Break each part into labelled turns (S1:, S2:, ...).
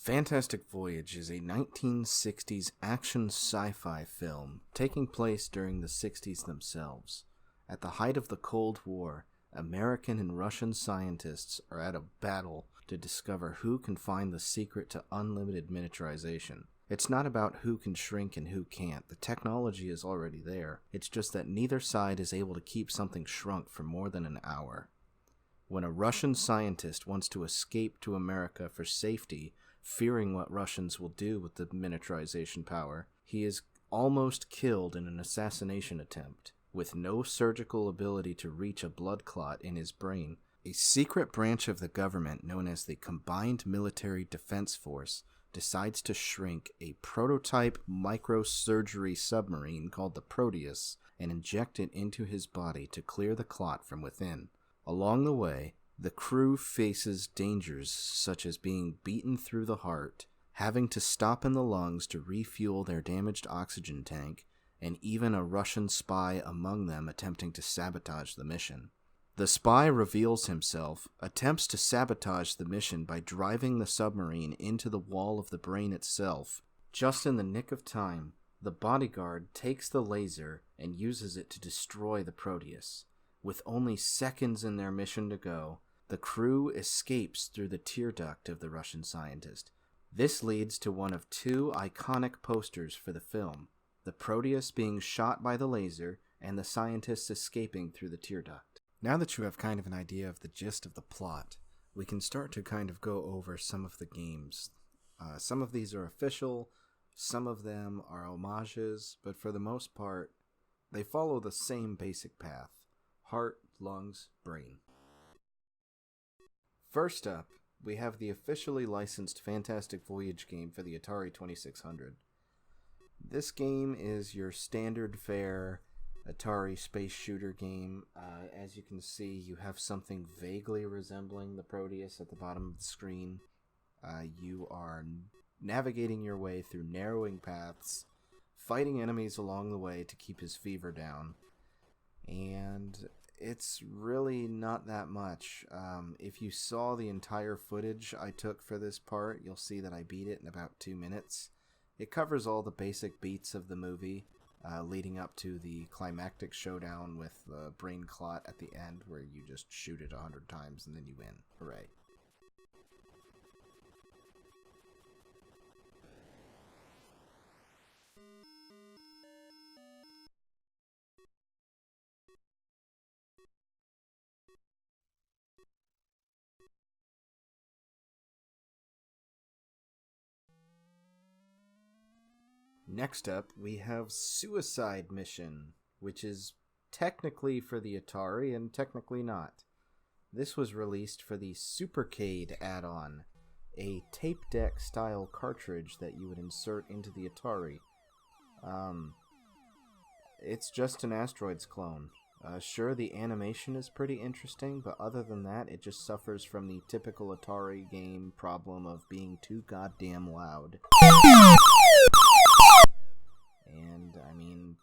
S1: Fantastic Voyage is a 1960s action sci-fi film taking place during the 60s themselves. At the height of the Cold War, American and Russian scientists are at a battle to discover who can find the secret to unlimited miniaturization. It's not about who can shrink and who can't. The technology is already there. It's just that neither side is able to keep something shrunk for more than an hour. When a Russian scientist wants to escape to America for safety, fearing what Russians will do with the miniaturization power, he is almost killed in an assassination attempt. With no surgical ability to reach a blood clot in his brain, a secret branch of the government known as the Combined Military Defense Force decides to shrink a prototype microsurgery submarine called the Proteus and inject it into his body to clear the clot from within. Along the way, the crew faces dangers such as being beaten through the heart, having to stop in the lungs to refuel their damaged oxygen tank, and even a Russian spy among them attempting to sabotage the mission. The spy reveals himself, attempts to sabotage the mission by driving the submarine into the wall of the brain itself. Just in the nick of time, the bodyguard takes the laser and uses it to destroy the Proteus. With only seconds in their mission to go, the crew escapes through the tear duct of the Russian scientist. This leads to one of two iconic posters for the film, the Proteus being shot by the laser and the scientists escaping through the tear duct. Now that you have kind of an idea of the gist of the plot, we can start to kind of go over some of the games. Some of these are official, some of them are homages, but for the most part, they follow the same basic path: heart, lungs, brain. First up, we have the officially licensed Fantastic Voyage game for the Atari 2600. This game is your standard fare Atari space shooter game. As you can see, you have something vaguely resembling the Proteus at the bottom of the screen. You are navigating your way through narrowing paths, fighting enemies along the way to keep his fever down, and it's really not that much. If you saw the entire footage I took for this part, you'll see that I beat it in about 2 minutes. It covers all the basic beats of the movie, leading up to the climactic showdown with the brain clot at the end, where you just shoot it 100 times and then you win. Hooray. Next up, we have Suicide Mission, which is technically for the Atari and technically not. This was released for the Supercade add-on, a tape deck style cartridge that you would insert into the Atari. It's just an Asteroids clone. Sure, the animation is pretty interesting, but other than that, it just suffers from the typical Atari game problem of being too goddamn loud. And, I mean,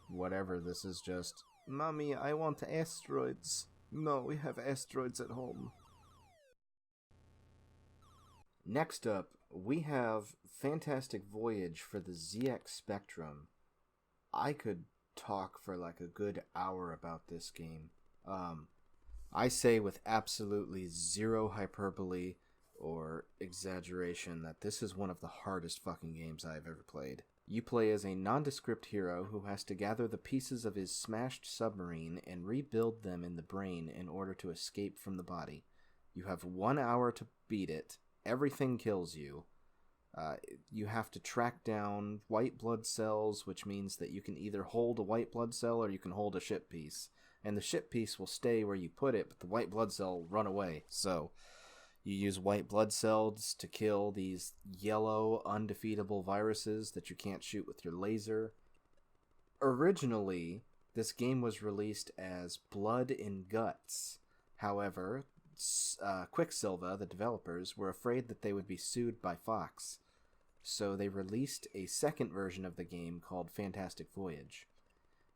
S1: whatever, this is just, Mommy, I want asteroids. No, we have asteroids at home. Next up, we have Fantastic Voyage for the ZX Spectrum. I could talk for like a good hour about this game. I say with absolutely zero hyperbole or exaggeration that this is one of the hardest fucking games I've ever played. You play as a nondescript hero who has to gather the pieces of his smashed submarine and rebuild them in the brain in order to escape from the body. You have 1 hour to beat it. Everything kills you. You have to track down white blood cells, which means that you can either hold a white blood cell or you can hold a ship piece. And the ship piece will stay where you put it, but the white blood cell will run away. So you use white blood cells to kill these yellow, undefeatable viruses that you can't shoot with your laser. Originally, this game was released as Blood and Guts. However, Quicksilva, the developers, were afraid that they would be sued by Fox. So they released a second version of the game called Fantastic Voyage.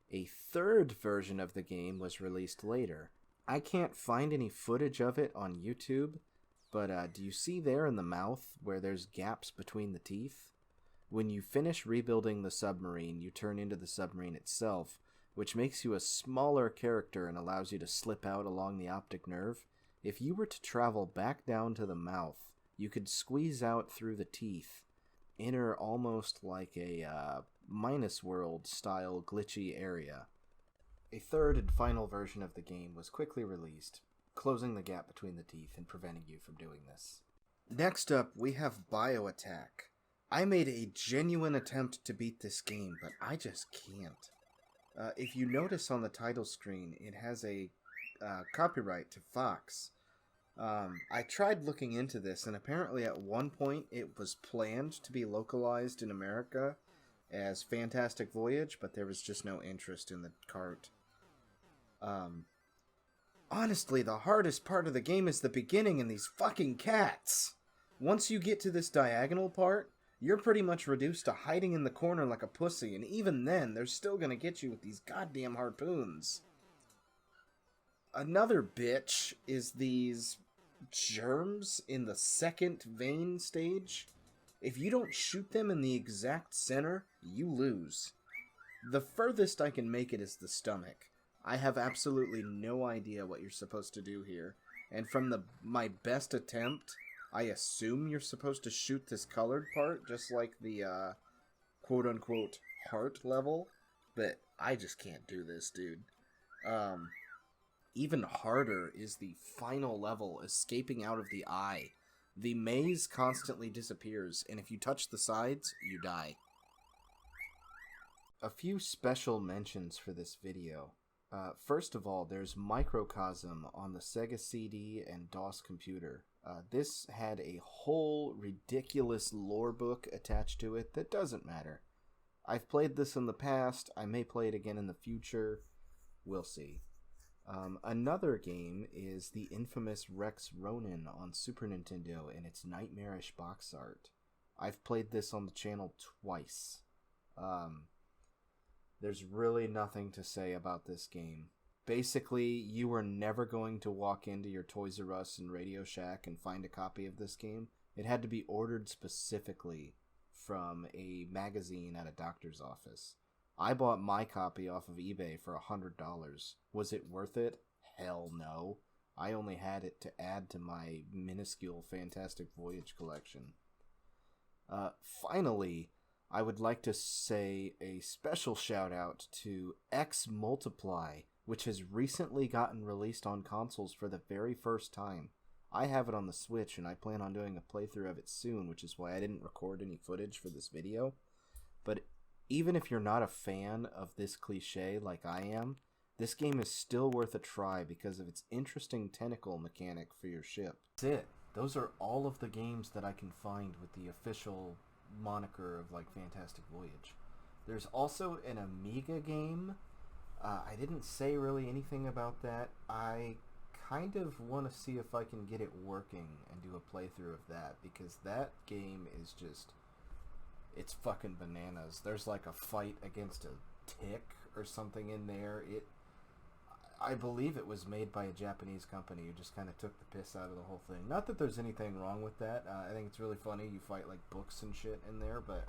S1: A third version of the game was released later. I can't find any footage of it on YouTube, But do you see there in the mouth where there's gaps between the teeth? When you finish rebuilding the submarine, you turn into the submarine itself, which makes you a smaller character and allows you to slip out along the optic nerve. If you were to travel back down to the mouth, you could squeeze out through the teeth, enter almost like a Minus World style glitchy area. A third and final version of the game was quickly released, closing the gap between the teeth and preventing you from doing this. Next up, we have Bioattack. I made a genuine attempt to beat this game, but I just can't. If you notice on the title screen, it has a copyright to Fox. I tried looking into this, and apparently at one point it was planned to be localized in America as Fantastic Voyage, but there was just no interest in the cart. Honestly, the hardest part of the game is the beginning and these fucking cats. Once you get to this diagonal part, you're pretty much reduced to hiding in the corner like a pussy, and even then, they're still gonna get you with these goddamn harpoons. Another bitch is these germs in the second vein stage. If you don't shoot them in the exact center, you lose. The furthest I can make it is the stomach. I have absolutely no idea what you're supposed to do here, and from my best attempt, I assume you're supposed to shoot this colored part, just like the quote-unquote heart level, but I just can't do this, dude. Even harder is the final level, escaping out of the eye. The maze constantly disappears, and if you touch the sides, you die. A few special mentions for this video. First of all, there's Microcosm on the Sega CD and DOS computer. This had a whole ridiculous lore book attached to it that doesn't matter. I've played this in the past, I may play it again in the future, we'll see. Another game is the infamous Rex Ronin on Super Nintendo and its nightmarish box art. I've played this on the channel twice. There's really nothing to say about this game. Basically, you were never going to walk into your Toys R Us and Radio Shack and find a copy of this game. It had to be ordered specifically from a magazine at a doctor's office. I bought my copy off of eBay for $100. Was it worth it? Hell no. I only had it to add to my minuscule Fantastic Voyage collection. Finally, I would like to say a special shout out to X Multiply, which has recently gotten released on consoles for the very first time. I have it on the Switch, and I plan on doing a playthrough of it soon, which is why I didn't record any footage for this video. But even if you're not a fan of this cliche like I am, this game is still worth a try because of its interesting tentacle mechanic for your ship. That's it. Those are all of the games that I can find with the official moniker of like Fantastic Voyage. There's also an Amiga game. I didn't say really anything about that. I kind of want to see if I can get it working and do a playthrough of that, because that game is just, it's fucking bananas. There's like a fight against a tick or something in there. I believe it was made by a Japanese company who just kind of took the piss out of the whole thing. Not that there's anything wrong with that. I think it's really funny. You fight like books and shit in there, but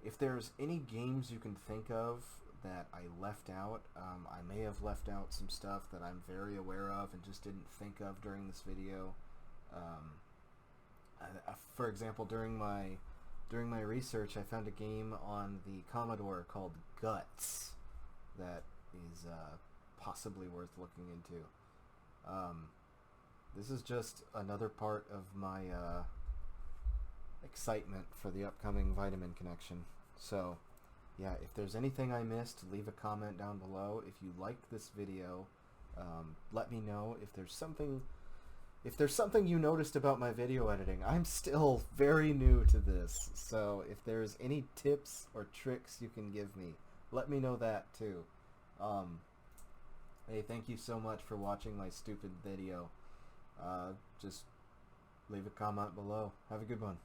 S1: if there's any games you can think of that I left out, I may have left out some stuff that I'm very aware of and just didn't think of during this video. For example, during my research, I found a game on the Commodore called Guts that is possibly worth looking into. This is just another part of my excitement for the upcoming Vitamin Connection. So, yeah, if there's anything I missed, leave a comment down below. If you liked this video, let me know. If there's something you noticed about my video editing, I'm still very new to this. So if there's any tips or tricks you can give me, let me know that too. Hey, thank you so much for watching my stupid video. Just leave a comment below. Have a good one.